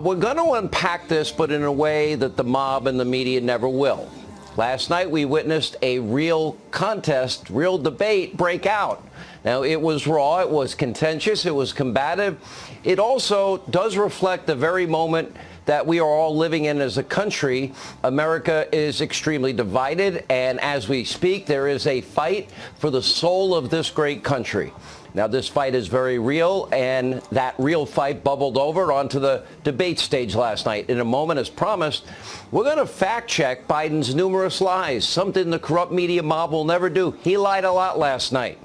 We're going to unpack this, but in a way that the mob and the media never will. Last night, we witnessed a real contest, real debate break out. Now, it was raw, it was contentious, it was combative. It also does reflect the very moment that we are all living in as a country. America is extremely divided, and as we speak, there is a fight for the soul of this great country. Now, this fight is very real, and that real fight bubbled over onto the debate stage last night. In a moment, as promised, we're going to fact-check Biden's numerous lies, something the corrupt media mob will never do. He lied a lot last night.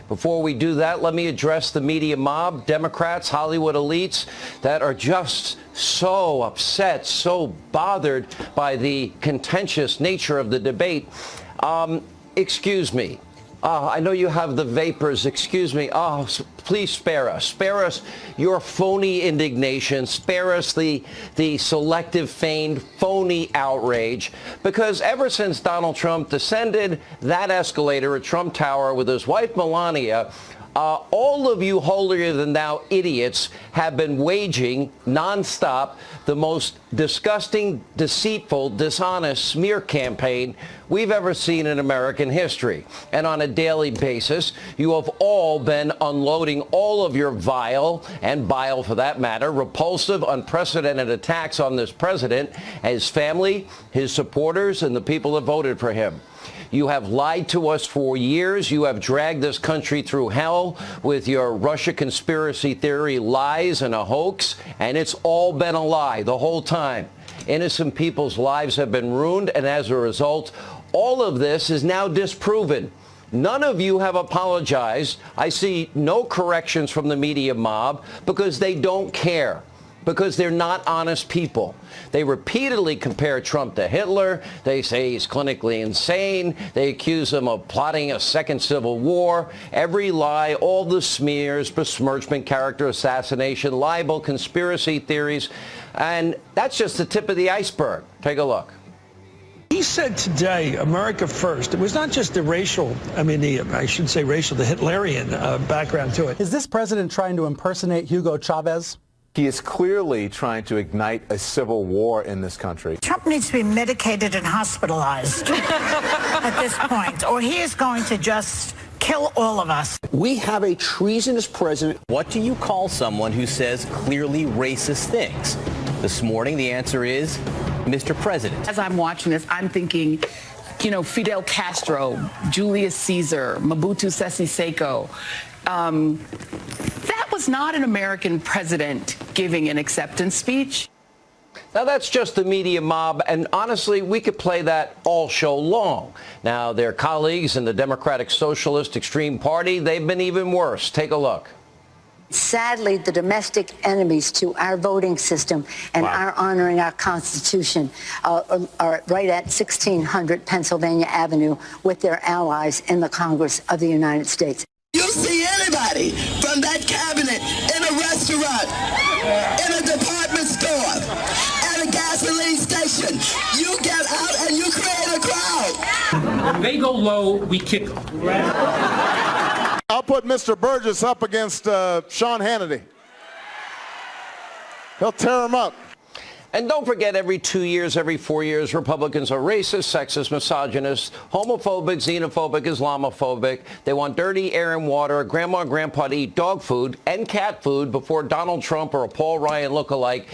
Before we do that, let me address the media mob, Democrats, Hollywood elites that are just so upset, so bothered by the contentious nature of the debate. Excuse me. I know you have the vapors. Excuse me. Please spare us. Spare us your phony indignation. Spare us the selective, feigned, phony outrage. Because ever since Donald Trump descended that escalator at Trump Tower with his wife Melania, all of you holier-than-thou idiots have been waging nonstop the most disgusting, deceitful, dishonest smear campaign we've ever seen in American history. And on a daily basis, you have all been unloading all of your vile, and bile for that matter, repulsive, unprecedented attacks on this president, his family, his supporters, and the people that voted for him. You have lied to us for years. You have dragged this country through hell with your Russia conspiracy theory lies and a hoax, and it's all been a lie the whole time. Innocent people's lives have been ruined, and as a result, all of this is now disproven. None of you have apologized. I see no corrections from the media mob because they don't care, because they're not honest people. They repeatedly compare Trump to Hitler. They say he's clinically insane. They accuse him of plotting a second civil war. Every lie, all the smears, besmirchment, character assassination, libel, conspiracy theories. And that's just the tip of the iceberg. Take a look. He said today, America first. It was not just the racial, I should say racial, the Hitlerian background to it. Is this president trying to impersonate Hugo Chavez? He is clearly trying to ignite a civil war in this country. Trump needs to be medicated and hospitalized at this point, or he is going to just kill all of us. We have a treasonous president. What do you call someone who says clearly racist things? This morning, the answer is Mr. President. As I'm watching this, I'm thinking, Fidel Castro, Julius Caesar, Mobutu Sese Seko. That was not an American president giving an acceptance speech. Now, that's just the media mob, and honestly, we could play that all show long. Now, their colleagues in the Democratic Socialist Extreme Party, they've been even worse. Take a look. Sadly, the domestic enemies to our voting system and our honoring our Constitution are right at 1600 Pennsylvania Avenue with their allies in the Congress of the United States. You see anybody from that cabinet in a restaurant, in a department store, at a gasoline station, you get out and you create a crowd. When they go low, we kick them. I'll put Mr. Burgess up against Sean Hannity. He'll tear him up. And don't forget, every 2 years, every 4 years, Republicans are racist, sexist, misogynist, homophobic, xenophobic, Islamophobic. They want dirty air and water, grandma and grandpa to eat dog food and cat food before Donald Trump or a Paul Ryan lookalike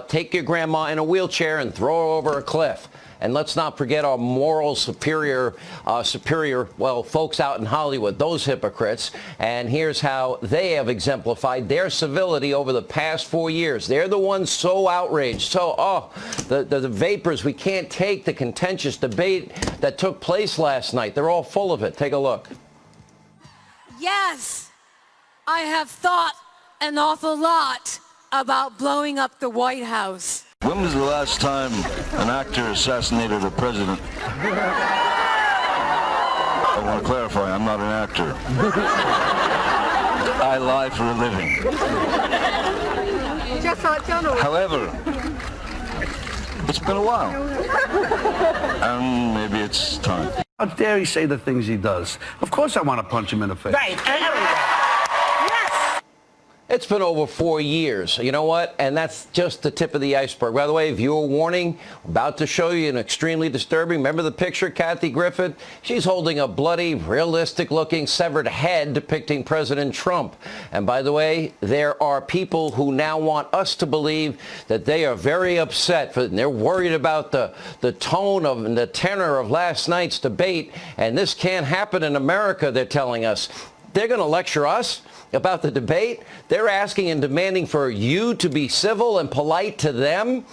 take your grandma in a wheelchair and throw her over a cliff. And let's not forget our moral superior, folks out in Hollywood, those hypocrites. And here's how they have exemplified their civility over the past 4 years. They're the ones so outraged. So, the vapors, we can't take the contentious debate that took place last night. They're all full of it. Take a look. Yes, I have thought an awful lot about blowing up the White House. When was the last time an actor assassinated a president? I want to clarify, I'm not an actor. I lie for a living. However, it's been a while. And maybe it's time. How dare he say the things he does? Of course I want to punch him in the face. Right. It's been over 4 years. You know what? And that's just the tip of the iceberg. By the way, viewer warning, about to show you an extremely disturbing. Remember the picture, Kathy Griffin? She's holding a bloody, realistic-looking severed head depicting President Trump. And by the way, there are people who now want us to believe that they are very upset. And they're worried about the tone of and the tenor of last night's debate. And this can't happen in America, they're telling us. They're going to lecture us about the debate. They're asking and demanding for you to be civil and polite to them.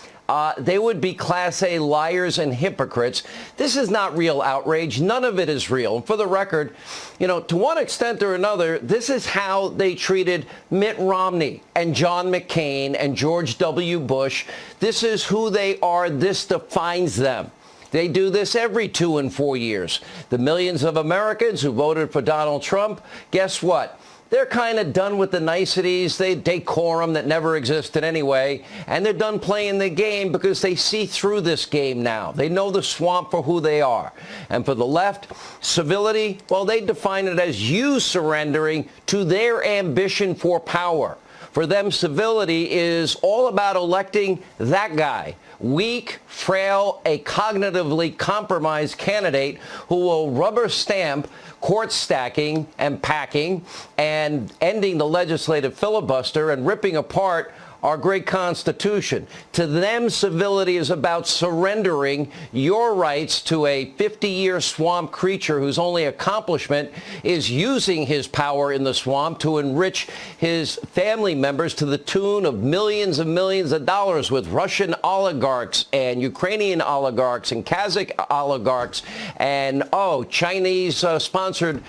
They would be Class A liars and hypocrites. This is not real outrage. None of it is real. And for the record, you know, to one extent or another, this is how they treated Mitt Romney and John McCain and George W. Bush. This is who they are. This defines them. They do this every 2 and 4 years. The millions of Americans who voted for Donald Trump, guess what? They're kind of done with the niceties, the decorum that never existed anyway, and they're done playing the game because they see through this game now. They know the swamp for who they are. And for the left, civility, well, they define it as you surrendering to their ambition for power. For them, civility is all about electing that guy. Weak, frail, a cognitively compromised candidate who will rubber stamp court stacking and packing and ending the legislative filibuster and ripping apart our great Constitution. To them, civility is about surrendering your rights to a 50-year swamp creature whose only accomplishment is using his power in the swamp to enrich his family members to the tune of millions and millions of dollars with Russian oligarchs and Ukrainian oligarchs and Kazakh oligarchs and, Chinese-sponsored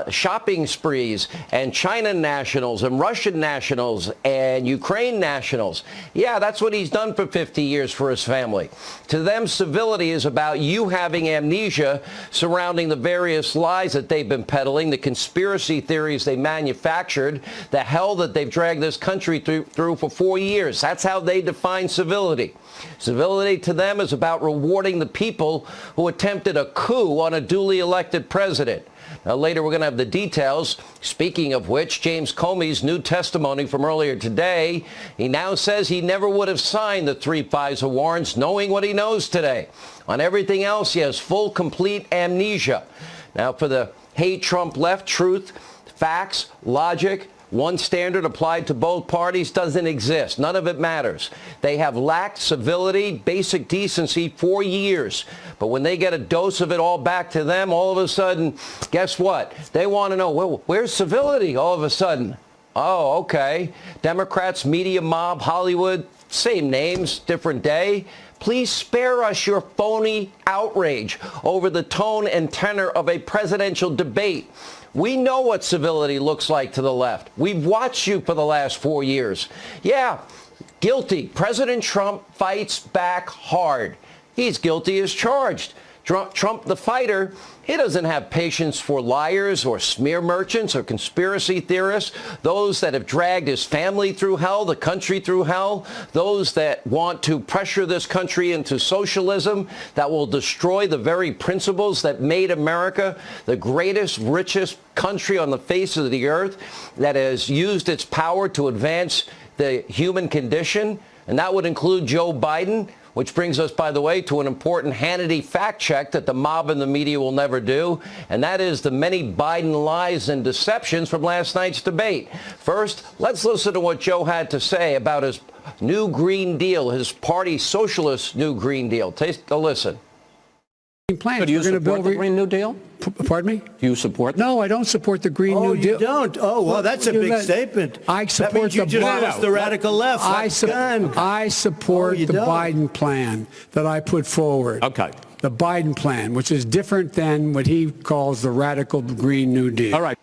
shopping sprees and China nationals and Russian nationals and Ukraine nationals. Yeah, that's what he's done for 50 years for his family. To them, civility is about you having amnesia surrounding the various lies that they've been peddling, the conspiracy theories they manufactured, the hell that they've dragged this country through for 4 years. That's how they define civility. Civility to them is about rewarding the people who attempted a coup on a duly elected president. Now, later we're going to have the details. Speaking of which, James Comey's new testimony from earlier today, he now says he never would have signed the 3 FISA warrants knowing what he knows today. On everything else, he has full, complete amnesia. Now, for the hate Trump left, truth, facts, logic, one standard applied to both parties doesn't exist. None of it matters. They have lacked civility, basic decency for years. But when they get a dose of it all back to them, all of a sudden, guess what? They want to know, well, where's civility all of a sudden? Oh, okay. Democrats, media mob, Hollywood, same names, different day. Please spare us your phony outrage over the tone and tenor of a presidential debate. We know what civility looks like to the left. We've watched you for the last 4 years. Yeah, guilty. President Trump fights back hard. He's guilty as charged. Trump, the fighter, he doesn't have patience for liars or smear merchants or conspiracy theorists, those that have dragged his family through hell, the country through hell, those that want to pressure this country into socialism that will destroy the very principles that made America the greatest, richest country on the face of the earth, that has used its power to advance the human condition. And that would include Joe Biden. Which brings us, by the way, to an important Hannity fact check that the mob and the media will never do, and that is the many Biden lies and deceptions from last night's debate. First, let's listen to what Joe had to say about his new Green Deal, his party socialist new Green Deal. Take a listen. So do you support the Green New Deal? Pardon me? Do you support that? No, I don't support the Green New Deal. Oh, you don't? Oh, well, that's a big statement. I support that means you the just the radical left. I support the Biden plan that I put forward. Okay. The Biden plan, which is different than what he calls the radical Green New Deal. All right.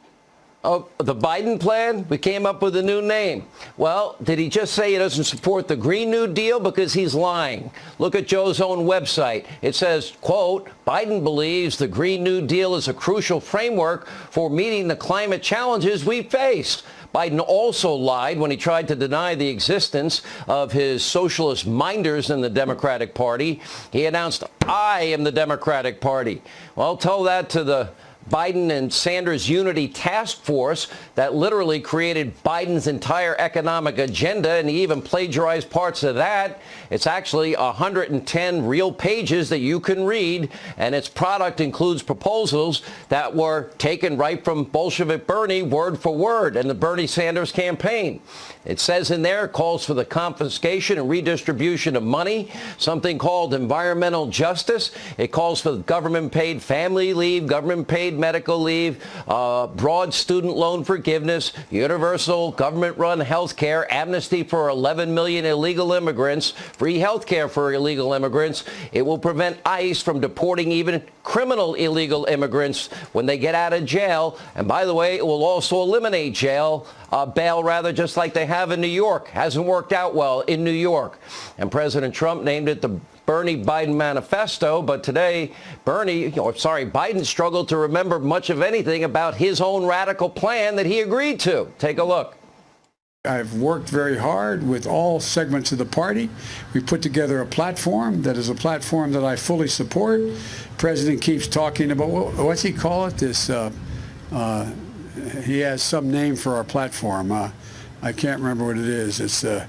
Oh, the Biden plan? We came up with a new name. Well, did he just say he doesn't support the Green New Deal? Because he's lying. Look at Joe's own website. It says, quote, Biden believes the Green New Deal is a crucial framework for meeting the climate challenges we face. Biden also lied when he tried to deny the existence of his socialist minders in the Democratic Party. He announced, I am the Democratic Party. Well, tell that to the Biden and Sanders unity task force that literally created Biden's entire economic agenda, and he even plagiarized parts of that. It's actually 110 real pages that you can read, and its product includes proposals that were taken right from Bolshevik Bernie word for word and the Bernie Sanders campaign. It says in there, it calls for the confiscation and redistribution of money, something called environmental justice. It calls for government-paid family leave, government-paid medical leave, broad student loan forgiveness, universal government-run health care, amnesty for 11 million illegal immigrants, free health care for illegal immigrants. It will prevent ICE from deporting even criminal illegal immigrants when they get out of jail. And by the way, it will also eliminate bail rather, just like they have in New York. Hasn't worked out well in New York. And President Trump named it the Bernie Biden manifesto, but today Biden struggled to remember much of anything about his own radical plan that he agreed to. Take a look. I've worked very hard with all segments of the party. We put together a platform that is a platform that I fully support. The president keeps talking about, what's he call it? He has some name for our platform. I can't remember what it is. It's the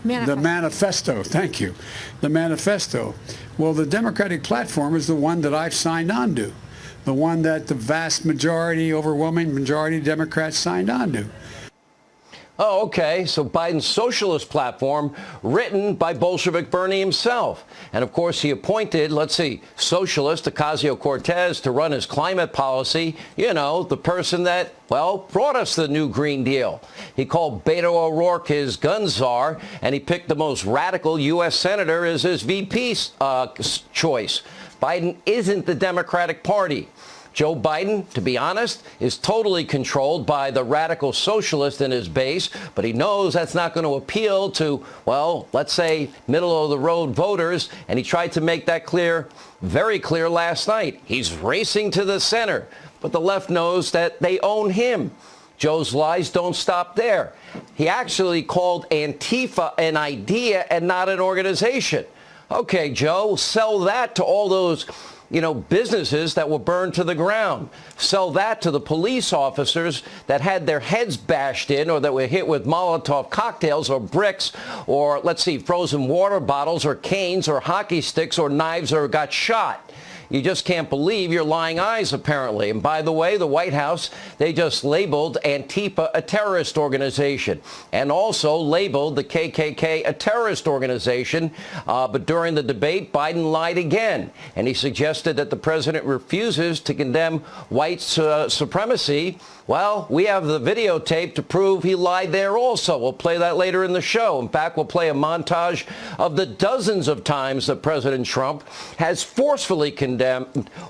manifesto. Thank you. The manifesto. Well, the Democratic platform is the one that I've signed on to, the one that the vast majority, overwhelming majority of Democrats signed on to. Oh, okay. So Biden's socialist platform written by Bolshevik Bernie himself. And of course, he appointed, socialist Ocasio-Cortez to run his climate policy. You know, the person that, brought us the new Green Deal. He called Beto O'Rourke his gun czar, and he picked the most radical U.S. senator as his VP choice. Biden isn't the Democratic Party. Joe Biden, to be honest, is totally controlled by the radical socialist in his base, but he knows that's not going to appeal to, let's say, middle-of-the-road voters, and he tried to make that clear, very clear last night. He's racing to the center, but the left knows that they own him. Joe's lies don't stop there. He actually called Antifa an idea and not an organization. Okay, Joe, sell that to all those businesses that were burned to the ground. Sell that to the police officers that had their heads bashed in or that were hit with Molotov cocktails or bricks or, frozen water bottles or canes or hockey sticks or knives or got shot. You just can't believe your lying eyes, apparently. And by the way, the White House, they just labeled Antifa a terrorist organization and also labeled the KKK a terrorist organization. But during the debate, Biden lied again. And he suggested that the president refuses to condemn white supremacy. Well, we have the videotape to prove he lied there also. We'll play that later in the show. In fact, we'll play a montage of the dozens of times that President Trump has forcefully condemned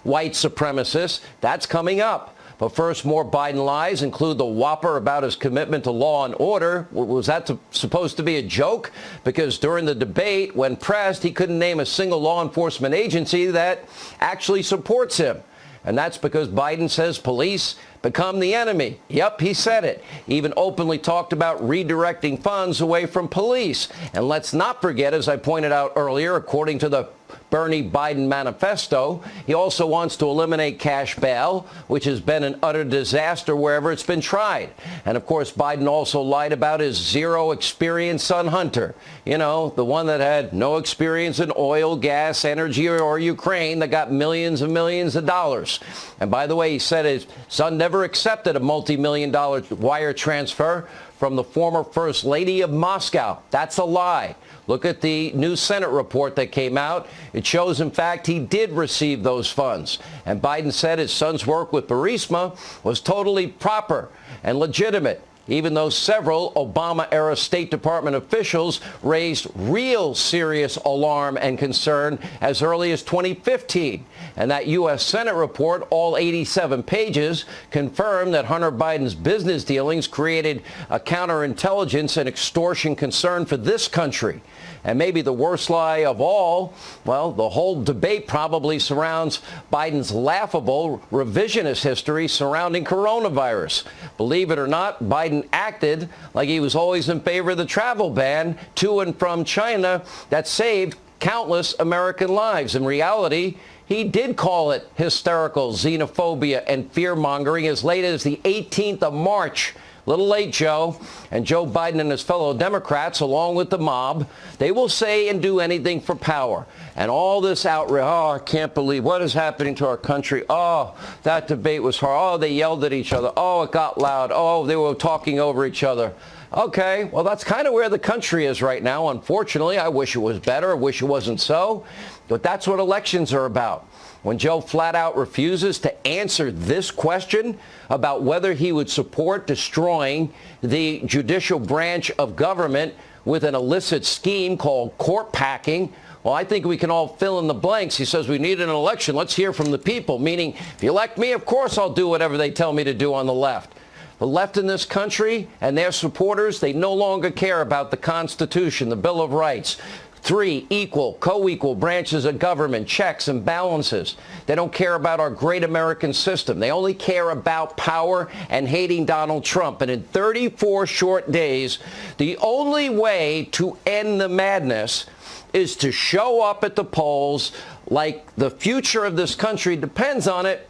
white supremacists. That's coming up. But first, more Biden lies include the whopper about his commitment to law and order. Was that supposed to be a joke? Because during the debate, when pressed, he couldn't name a single law enforcement agency that actually supports him. And that's because Biden says police become the enemy. Yep, he said it. Even openly talked about redirecting funds away from police. And let's not forget, as I pointed out earlier, according to the Bernie Biden manifesto, he also wants to eliminate cash bail, which has been an utter disaster wherever it's been tried. And of course, Biden also lied about his zero experience son Hunter. You know, the one that had no experience in oil, gas, energy, or Ukraine that got millions and millions of dollars. And by the way, he said his son never accepted a multi-million-dollar wire transfer from the former First Lady of Moscow. That's a lie. Look at the new Senate report that came out. It shows, in fact, he did receive those funds. And Biden said his son's work with Burisma was totally proper and legitimate, even though several Obama-era State Department officials raised real serious alarm and concern as early as 2015. And that U.S. Senate report, all 87 pages, confirmed that Hunter Biden's business dealings created a counterintelligence and extortion concern for this country. And maybe the worst lie of all, well, the whole debate probably surrounds Biden's laughable revisionist history surrounding coronavirus. Believe it or not, Biden acted like he was always in favor of the travel ban to and from China that saved countless American lives. In reality, He did call it hysterical xenophobia and fear-mongering as late as the 18th of March. Little late, Joe. And Joe Biden and his fellow Democrats, along with the mob, they will say and do anything for power. And all this outrage, oh, I can't believe what is happening to our country. Oh, that debate was hard. Oh, they yelled at each other. Oh, it got loud. Oh, they were talking over each other. Okay, well, that's kind of where the country is right now. Unfortunately, I wish it was better. I wish it wasn't so. But that's what elections are about. When Joe flat out refuses to answer this question about whether he would support destroying the judicial branch of government with an illicit scheme called court packing, well, I think we can all fill in the blanks. He says we need an election. Let's hear from the people, meaning if you elect me, of course I'll do whatever they tell me to do on the left. The left in this country and their supporters, they no longer care about the Constitution, the Bill of Rights. 3 equal, co-equal branches of government, checks and balances. They don't care about our great American system. They only care about power and hating Donald Trump. And in 34 short days, the only way to end the madness is to show up at the polls like the future of this country depends on it,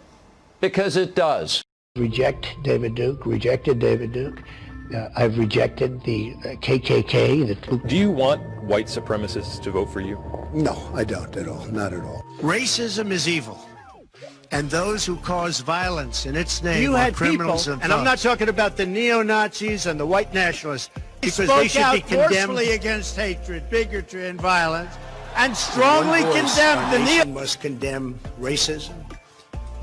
because it does. Reject David Duke, rejected David Duke. I've rejected the KKK. Do you want white supremacists to vote for you? No, I don't at all. Not at all. Racism is evil. And those who cause violence in its name You are had criminals people, and I'm not thugs. talking about the neo-Nazis and the white nationalists, because Spoke they should out be condemned. forcefully against hatred, bigotry, and violence, and strongly condemned the neo. Must condemn racism,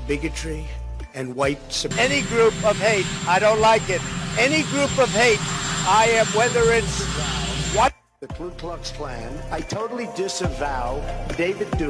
bigotry, and white supremacy. Any group of hate, I don't like it. Any group of hate, I am, whether it's what. The Ku Klux Klan, I totally disavow David Duke.